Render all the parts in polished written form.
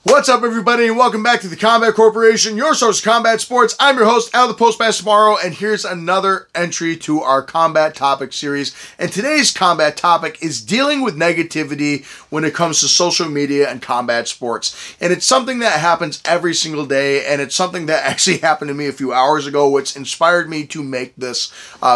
What's up, everybody, and welcome back to the Combat Corporation, your source of combat sports. I'm your host, Al the Postmaster Tomorrow, and here's another entry to our combat topic series. And today's combat topic is dealing with negativity when it comes to social media and combat sports. And it's something that happens every single day, and it's something that actually happened to me a few hours ago, which inspired me to make this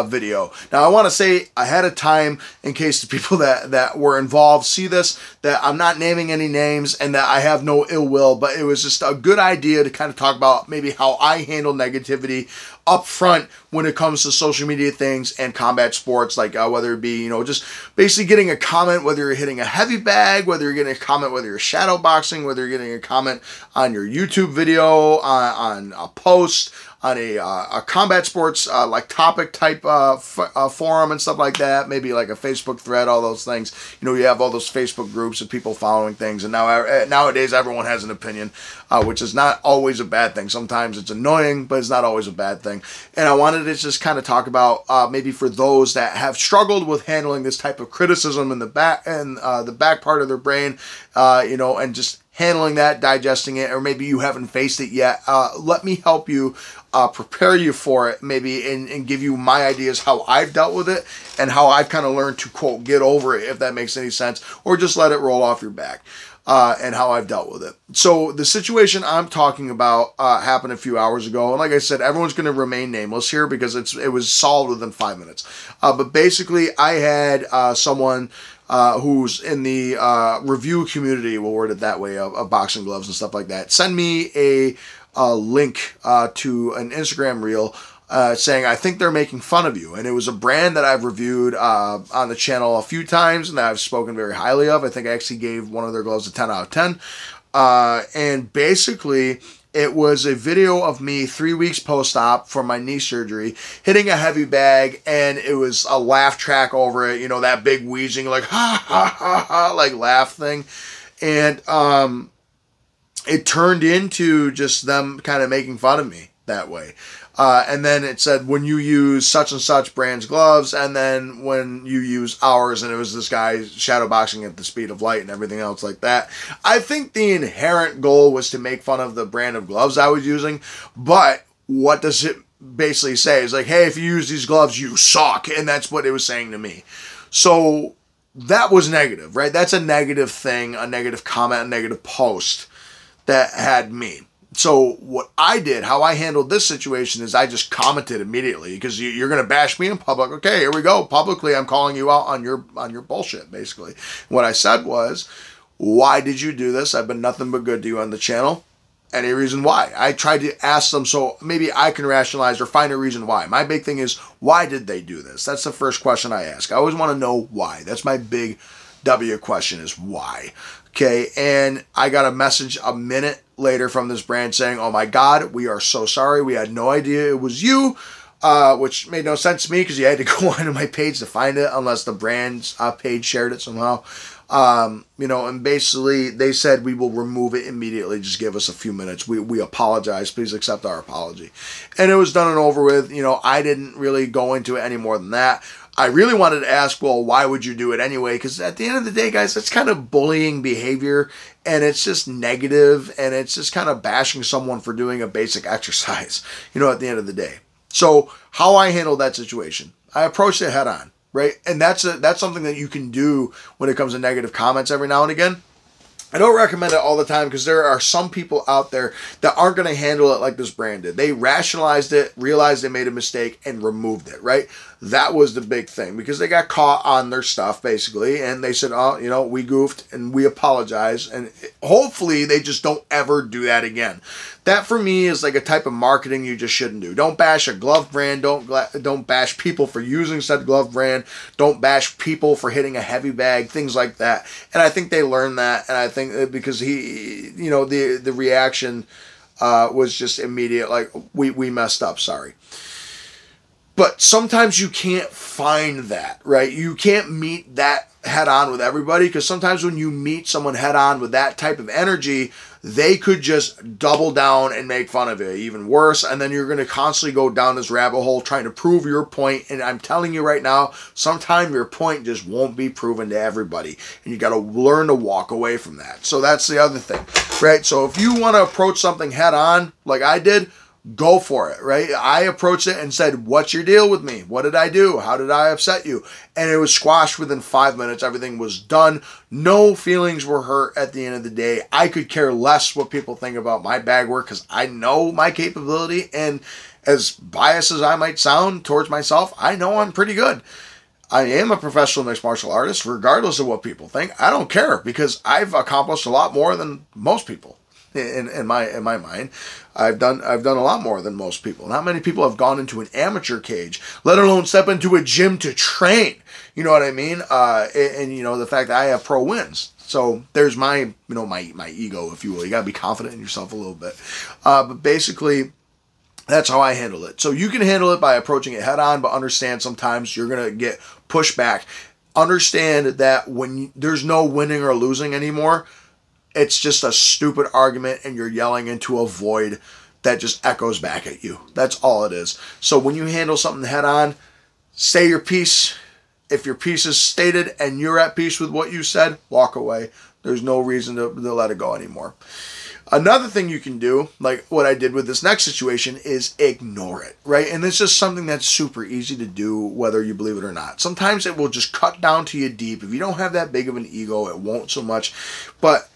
video. Now, I want to say ahead of time, in case the people that were involved see this, that I'm not naming any names and that I have no ill will, but it was just a good idea to kind of talk about maybe how I handle negativity up front when it comes to social media things and combat sports, like whether it be, just basically getting a comment, whether you're hitting a heavy bag, whether you're getting a comment, whether you're shadow boxing, whether you're getting a comment on your YouTube video, on a post, on a combat sports like topic type forum and stuff like that, maybe like a Facebook thread, all those things. You have all those Facebook groups of people following things, and nowadays everyone has an opinion, which is not always a bad thing. Sometimes it's annoying, but it's not always a bad thing. And I wanted to just kind of talk about maybe for those that have struggled with handling this type of criticism in the back part of their brain, and just handling that, digesting it, or maybe you haven't faced it yet. Let me help you prepare you for it, maybe, and give you my ideas how I've dealt with it and how I've kind of learned to, quote, get over it, if that makes any sense, or just let it roll off your back, and how I've dealt with it. So the situation I'm talking about happened a few hours ago, and like I said, everyone's going to remain nameless here because it was solved within 5 minutes. But basically, I had someone who's in the review community, we'll word it that way, of boxing gloves and stuff like that, send me a link to an Instagram reel saying, I think they're making fun of you. And it was a brand that I've reviewed on the channel a few times and that I've spoken very highly of. I think I actually gave one of their gloves a 10 out of 10. And basically, it was a video of me 3 weeks post-op for my knee surgery, hitting a heavy bag, and it was a laugh track over it, that big wheezing, like, ha, ha, ha, ha, like laugh thing. And it turned into just them kind of making fun of me that way. And then it said, when you use such and such brand's gloves, and then when you use ours, and it was this guy shadow boxing at the speed of light and everything else like that. I think the inherent goal was to make fun of the brand of gloves I was using, but what does it basically say? It's like, hey, if you use these gloves, you suck, and that's what it was saying to me. So that was negative, right? That's a negative thing, a negative comment, a negative post that had me. So what I did, how I handled this situation, is I just commented immediately, because you're going to bash me in public. Okay, here we go. Publicly, I'm calling you out on your bullshit, basically. What I said was, why did you do this? I've been nothing but good to you on the channel. Any reason why? I tried to ask them so maybe I can rationalize or find a reason why. My big thing is, why did they do this? That's the first question I ask. I always want to know why. That's my big W question, is why. Okay, and I got a message a minute later from this brand saying, oh my God, we are so sorry. We had no idea it was you, which made no sense to me because you had to go onto my page to find it unless the brand's page shared it somehow. And basically they said, we will remove it immediately. Just give us a few minutes. We apologize. Please accept our apology. And it was done and over with. I didn't really go into it any more than that. I really wanted to ask, well, why would you do it anyway? Because at the end of the day, guys, it's kind of bullying behavior, and it's just negative, and it's just kind of bashing someone for doing a basic exercise, at the end of the day. So how I handled that situation, I approached it head on, right? And that's something that you can do when it comes to negative comments every now and again. I don't recommend it all the time because there are some people out there that aren't going to handle it like this brand did. They rationalized it, realized they made a mistake, and removed it, right? That was the big thing because they got caught on their stuff, basically, and they said, oh, we goofed and we apologize, and hopefully they just don't ever do that again. That, for me, is like a type of marketing you just shouldn't do. Don't bash a glove brand. Don't bash people for using said glove brand. Don't bash people for hitting a heavy bag, things like that. And I think they learned that, and I think because the reaction was just immediate, like, we messed up, sorry. But sometimes you can't find that, right? You can't meet that head on with everybody, because sometimes when you meet someone head on with that type of energy, they could just double down and make fun of it even worse, and then you're going to constantly go down this rabbit hole trying to prove your point. And I'm telling you right now, sometimes your point just won't be proven to everybody, and you got to learn to walk away from that. So that's the other thing, right? So if you want to approach something head on like I did, go for it, right? I approached it and said, what's your deal with me? What did I do? How did I upset you? And it was squashed within 5 minutes. Everything was done. No feelings were hurt at the end of the day. I could care less what people think about my bag work, because I know my capability, and as biased as I might sound towards myself, I know I'm pretty good. I am a professional mixed martial artist, regardless of what people think. I don't care, because I've accomplished a lot more than most people. In my mind, I've done a lot more than most people. Not many people have gone into an amateur cage, let alone step into a gym to train. You know what I mean? And you know, the fact that I have pro wins. So there's my my ego, if you will. You gotta be confident in yourself a little bit. But basically, that's how I handle it. So you can handle it by approaching it head on, but understand sometimes you're gonna get pushback. Understand that when there's no winning or losing anymore, it's just a stupid argument, and you're yelling into a void that just echoes back at you. That's all it is. So when you handle something head on, say your piece. If your piece is stated and you're at peace with what you said, walk away. There's no reason to let it go anymore. Another thing you can do, like what I did with this next situation, is ignore it, right? And it's just something that's super easy to do, whether you believe it or not. Sometimes it will just cut down to you deep. If you don't have that big of an ego, it won't so much. But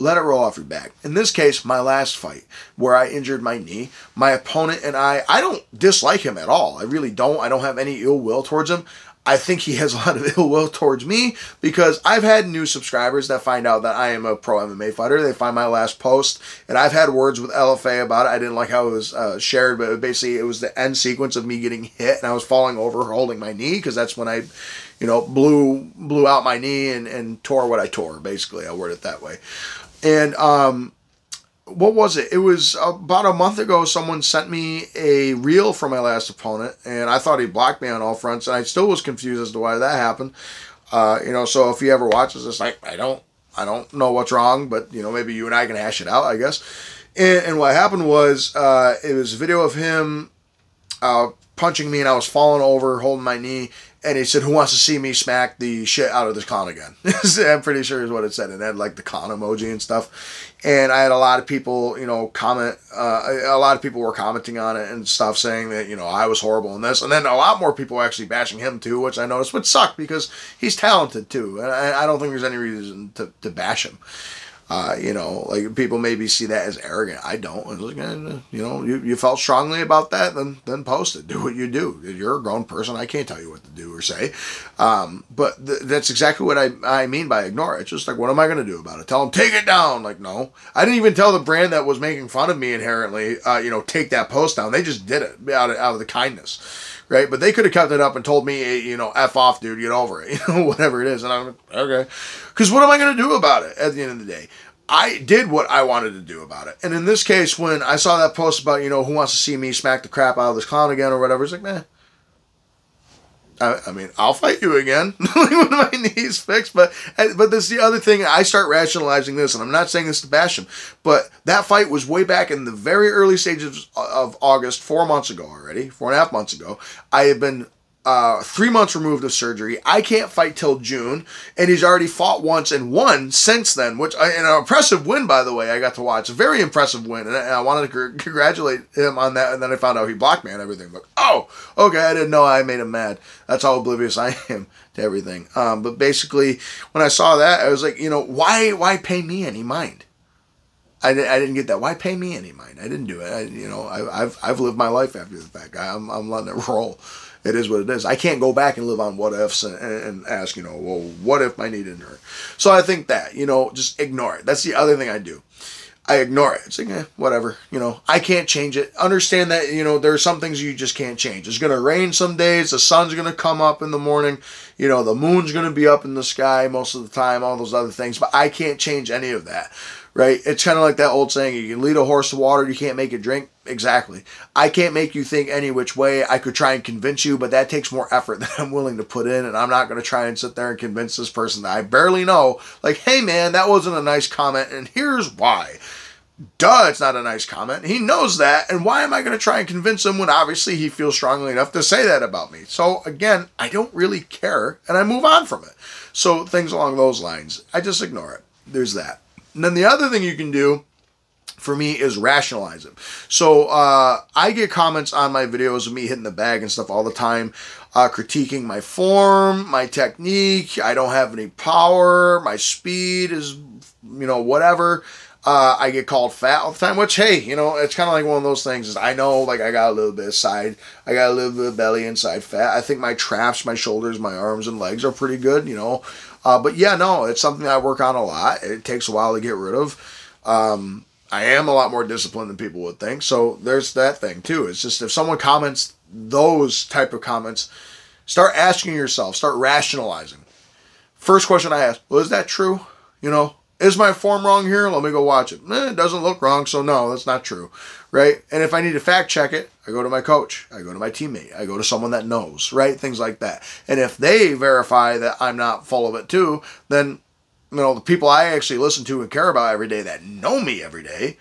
let it roll off your back. In this case, my last fight, where I injured my knee, my opponent and I don't dislike him at all. I really don't. I don't have any ill will towards him. I think he has a lot of ill will towards me, because I've had new subscribers that find out that I am a pro MMA fighter. They find my last post, and I've had words with LFA about it. I didn't like how it was shared, but basically it was the end sequence of me getting hit, and I was falling over holding my knee, because that's when I blew out my knee and tore what I tore. Basically, I word it that way. And what was it? It was about a month ago, someone sent me a reel from my last opponent, and I thought he blocked me on all fronts, and I still was confused as to why that happened. So if he ever watches this, I don't know what's wrong, but maybe you and I can hash it out, I guess. And what happened was it was a video of him punching me, and I was falling over holding my knee. And he said, "Who wants to see me smack the shit out of this clown again?" I'm pretty sure is what it said. And it had like the clown emoji and stuff. And I had a lot of people, comment. A lot of people were commenting on it and stuff, saying that, I was horrible in this. And then a lot more people were actually bashing him too, which I noticed would suck, because he's talented too. And I don't think there's any reason to bash him. Like people maybe see that as arrogant. I don't. It's like, you felt strongly about that, then post it. Do what you do. You're a grown person. I can't tell you what to do or say. But that's exactly what I mean by ignore it. It's just like, what am I going to do about it? Tell them, take it down. Like, no. I didn't even tell the brand that was making fun of me inherently, take that post down. They just did it out of the kindness. Right? But they could have kept it up and told me, F off, dude, get over it. Whatever it is. And I'm like, okay. Because what am I going to do about it at the end of the day? I did what I wanted to do about it. And in this case, when I saw that post about, who wants to see me smack the crap out of this clown again or whatever, it's like, nah. I mean, I'll fight you again when my knee's fixed. But this is the other thing. I start rationalizing this, and I'm not saying this to bash him, but that fight was way back in the very early stages of August, 4 months ago already, 4.5 months ago. I had been 3 months removed of surgery. I can't fight till June, and he's already fought once and won since then, which an impressive win, by the way. I got to watch a very impressive win, and I wanted to congratulate him on that. And then I found out he blocked me and everything. But okay, I didn't know I made him mad. That's how oblivious I am to everything. But basically, when I saw that, I was like, why pay me any mind? I didn't get that. Why pay me any mind? I didn't do it. I've lived my life after the fact. I'm letting it roll. It is what it is. I can't go back and live on what ifs and ask, well, what if my knee didn't hurt? So I think that, just ignore it. That's the other thing I do. I ignore it. It's like, whatever. I can't change it. Understand that, there are some things you just can't change. It's going to rain some days. The sun's going to come up in the morning. The moon's going to be up in the sky most of the time, all those other things. But I can't change any of that. right? It's kind of like that old saying, you can lead a horse to water, you can't make it drink. Exactly. I can't make you think any which way. I could try and convince you, but that takes more effort than I'm willing to put in, and I'm not going to try and sit there and convince this person that I barely know, like, hey man, that wasn't a nice comment, and here's why. Duh, it's not a nice comment. He knows that, and why am I going to try and convince him when obviously he feels strongly enough to say that about me? So again, I don't really care, and I move on from it. So things along those lines, I just ignore it. There's that. And then the other thing you can do for me is rationalize it. So I get comments on my videos of me hitting the bag and stuff all the time, critiquing my form, my technique. I don't have any power. My speed is, whatever. I get called fat all the time, which, hey, it's kind of like one of those things is I know, like, I got a little bit of side, I got a little bit of belly and side fat. I think my traps, my shoulders, my arms and legs are pretty good, but yeah, no, it's something I work on a lot. It takes a while to get rid of. I am a lot more disciplined than people would think. So there's that thing too. It's just if someone comments those type of comments, start asking yourself, start rationalizing. First question I ask, well, is that true? Is my form wrong here? Let me go watch it. It doesn't look wrong, so no, that's not true, right? And if I need to fact check it, I go to my coach, I go to my teammate, I go to someone that knows, right? Things like that. And if they verify that I'm not full of it too, then the people I actually listen to and care about every day that know me every day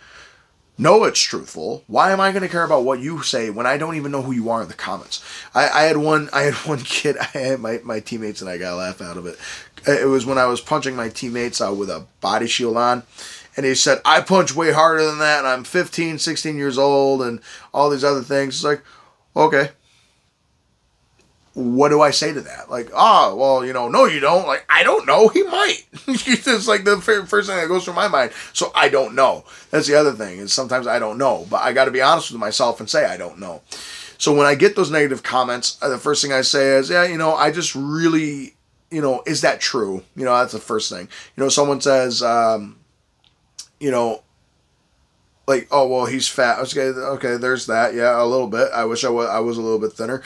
know it's truthful. Why am I going to care about what you say when I don't even know who you are in the comments? I had one kid, I had my teammates and I got a laugh out of it. It was when I was punching my teammates with a body shield on. And he said, I punch way harder than that. And I'm 15, 16 years old and all these other things. It's like, okay. What do I say to that? Like, well, no, you don't. Like, I don't know. He might. It's like the first thing that goes through my mind. So I don't know. That's the other thing is sometimes I don't know. But I got to be honest with myself and say I don't know. So when I get those negative comments, the first thing I say is, yeah, I just really, is that true? That's the first thing. Someone says, like, oh, well, he's fat. Okay, there's that. Yeah, a little bit. I wish I was a little bit thinner.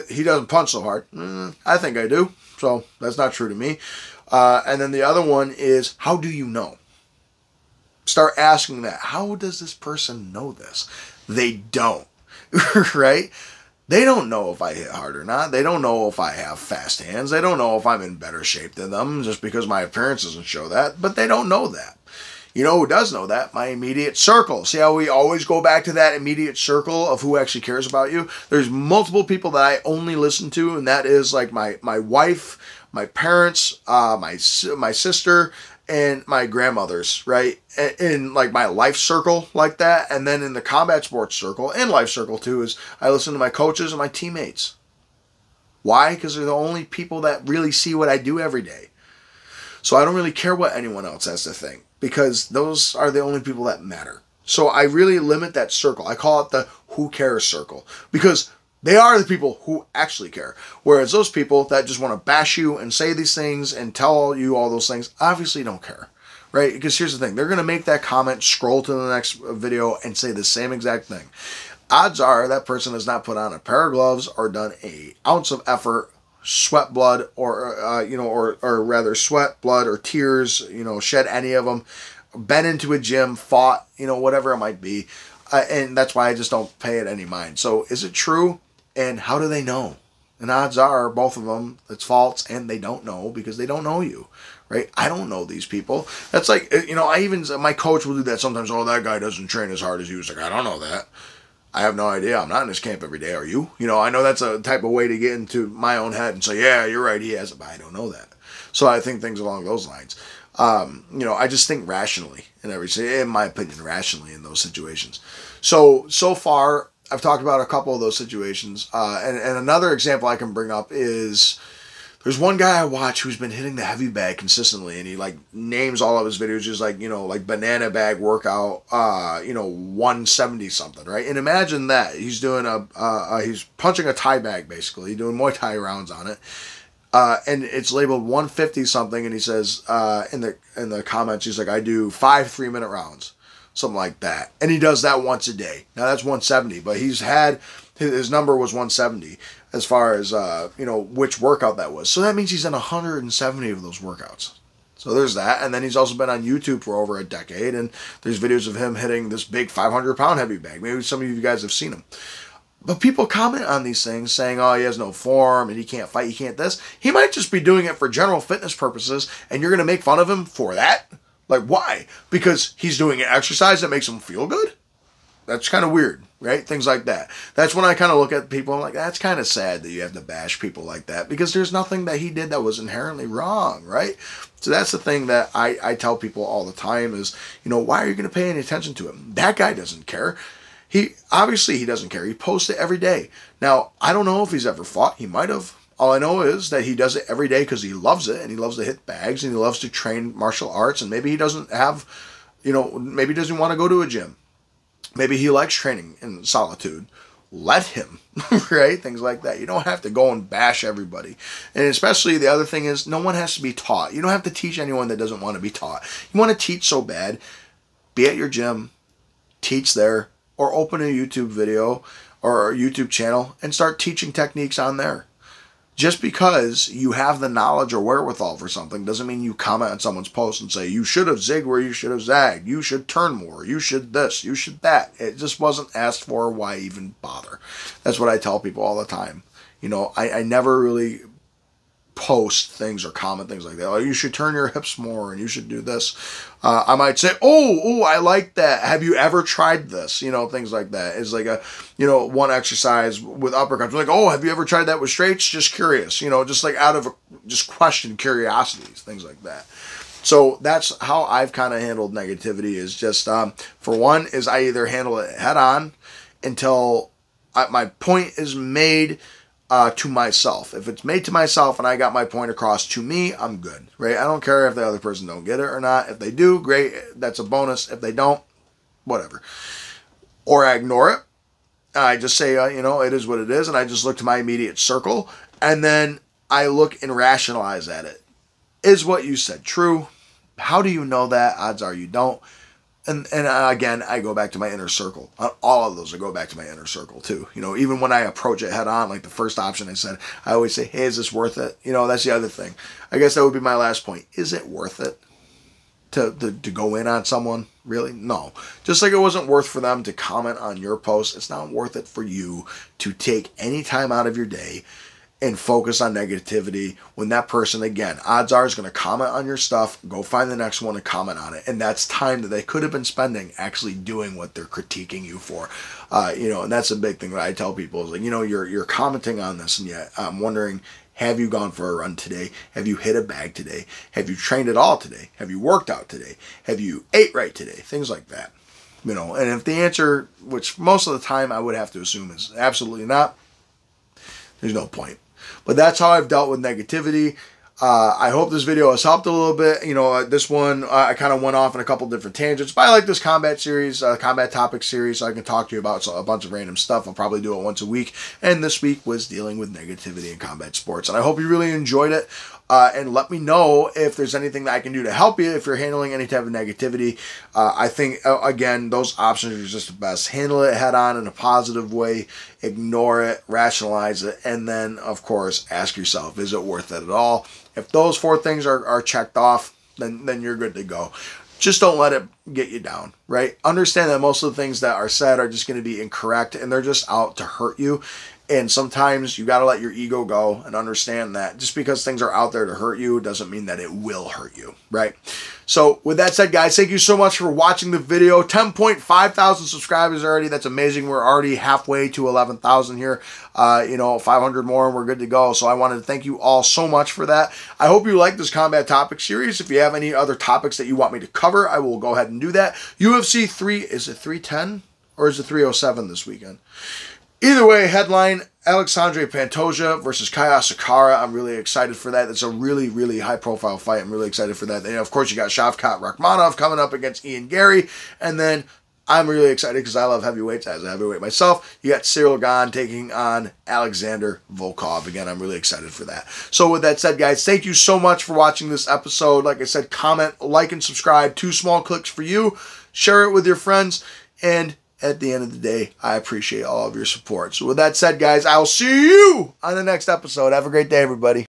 He doesn't punch so hard. I think I do. So that's not true to me. And then the other one is, how do you know? Start asking that. How does this person know this? They don't, right? They don't know if I hit hard or not. They don't know if I have fast hands. They don't know if I'm in better shape than them just because my appearance doesn't show that. But they don't know that. You know who does know that? My immediate circle. See how we always go back to that immediate circle of who actually cares about you? There's multiple people that I only listen to, and that is like my wife, my parents, my sister, and my grandmothers, right? In like my life circle like that. And then in the combat sports circle and life circle too is I listen to my coaches and my teammates. Why? Because they're the only people that really see what I do every day. So I don't really care what anyone else has to think, because those are the only people that matter. So I really limit that circle. I call it the who cares circle, because they are the people who actually care. Whereas those people that just want to bash you and say these things and tell you all those things obviously don't care, right? Because here's the thing. They're going to make that comment, scroll to the next video, and say the same exact thing. Odds are that person has not put on a pair of gloves or done an ounce of effort, sweat, blood, or rather sweat, blood, or tears, shed any of them, been into a gym, fought, whatever it might be. And that's why I just don't pay it any mind. So is it true? And how do they know? And odds are both of them, it's false, and they don't know because they don't know you, right? I don't know these people. That's like, my coach will do that sometimes. Oh, that guy doesn't train as hard as you. It's like, I don't know that. I have no idea. I'm not in his camp every day. Are you? I know that's a type of way to get into my own head and say, yeah, you're right. He has it, but I don't know that. So I think things along those lines. I just think rationally in my opinion, rationally in those situations. So far, I've talked about a couple of those situations. And another example I can bring up is there's one guy I watch who's been hitting the heavy bag consistently, and he like names all of his videos just like, like banana bag workout, 170 something, right? And imagine that he's doing he's punching a Thai bag basically, doing Muay Thai rounds on it. And it's labeled 150 something, and he says in the comments, he's like, I do 5 3-minute rounds, something like that, and he does that once a day. Now that's 170, but his number was 170 as far as which workout that was. So that means he's in 170 of those workouts. It's So there's that. And then he's also been on YouTube for over a decade, and there's videos of him hitting this big 500-pound heavy bag. Maybe some of you guys have seen him. But people comment on these things saying, oh, he has no form and he can't fight, he can't this. He might just be doing it for general fitness purposes, and you're going to make fun of him for that? Like, why? Because he's doing an exercise that makes him feel good? That's kind of weird, right? Things like that. That's when I kind of look at people and I'm like, that's kind of sad that you have to bash people like that, because there's nothing that he did that was inherently wrong, right? So that's the thing that I tell people all the time is, you know, why are you going to pay any attention to him? That guy doesn't care. He doesn't care. He posts it every day. Now, I don't know if he's ever fought. He might have. All I know is that he does it every day because he loves it, and he loves to hit bags, and he loves to train martial arts, and maybe he doesn't have, you know, maybe he doesn't want to go to a gym. Maybe he likes training in solitude. Let him, right? Things like that. You don't have to go and bash everybody. And especially the other thing is, no one has to be taught. You don't have to teach anyone that doesn't want to be taught. You want to teach so bad, be at your gym, teach there, or open a YouTube video or a YouTube channel and start teaching techniques on there. Just because you have the knowledge or wherewithal for something doesn't mean you comment on someone's post and say, you should have zigged where you should have zagged. You should turn more. You should this. You should that. It just wasn't asked for. Why even bother? That's what I tell people all the time. You know, I never really post things or comment things like that. Oh, you should turn your hips more and you should do this. I might say, oh, I like that. Have you ever tried this? You know, things like that. It's like a, you know, one exercise with uppercuts. Like, oh, have you ever tried that with straights? Just curious, you know, just like out of just question, curiosities, things like that. So that's how I've kind of handled negativity is just, for one, is I either handle it head on until my point is made to myself. If it's made to myself and I got my point across to me, I'm good, right? I don't care if the other person don't get it or not. If they do, great. That's a bonus. If they don't, whatever. Or I ignore it. I just say, you know, it is what it is. And I just look to my immediate circle. And then I look and rationalize at it. Is what you said true? How do you know that? Odds are you don't. And again, I go back to my inner circle. On all of those, I go back to my inner circle too. You know, even when I approach it head on, like the first option I said, I always say, hey, is this worth it? You know, that's the other thing. I guess that would be my last point. Is it worth it to go in on someone? Really? No. Just like it wasn't worth for them to comment on your post, it's not worth it for you to take any time out of your day and focus on negativity when that person, again, odds are is going to comment on your stuff, go find the next one and comment on it. And that's time that they could have been spending actually doing what they're critiquing you for. You know, and that's a big thing that I tell people is like, you know, you're commenting on this and yet I'm wondering, have you gone for a run today? Have you hit a bag today? Have you trained at all today? Have you worked out today? Have you ate right today? Things like that. You know, and if the answer, which most of the time I would have to assume is absolutely not, there's no point. But that's how I've dealt with negativity. I hope this video has helped a little bit. You know, this one, I kind of went off in a couple different tangents. But I like this combat series, combat topic series, so I can talk to you about a bunch of random stuff. I'll probably do it once a week. And this week was dealing with negativity in combat sports. And I hope you really enjoyed it. And let me know if there's anything that I can do to help you if you're handling any type of negativity. I think, again, those options are just the best. Handle it head on in a positive way. Ignore it. Rationalize it. And then, of course, ask yourself, is it worth it at all? If those 4 things are checked off, then you're good to go. Just don't let it get you down, right? Understand that most of the things that are said are just going to be incorrect and they're just out to hurt you. And sometimes you got to let your ego go and understand that just because things are out there to hurt you doesn't mean that it will hurt you, right? So with that said, guys, thank you so much for watching the video. 10.5 thousand subscribers already. That's amazing. We're already halfway to 11,000 here. You know, 500 more and we're good to go. So I wanted to thank you all so much for that. I hope you like this combat topic series. If you have any other topics that you want me to cover, I will go ahead and do that. UFC 3, is it 310 or is it 307 this weekend? Either way, headline, Alexandre Pantoja versus Kaya Sakara. I'm really excited for that. It's a really, really high-profile fight. I'm really excited for that. And, of course, you got Shavkat Rakhmonov coming up against Ian Gary. And then I'm really excited because I love heavyweights as a heavyweight myself. You got Cyril Gane taking on Alexander Volkov. Again, I'm really excited for that. So with that said, guys, thank you so much for watching this episode. Like I said, comment, like, and subscribe. 2 small clicks for you. Share it with your friends. And at the end of the day, I appreciate all of your support. So with that said, guys, I'll see you on the next episode. Have a great day, everybody.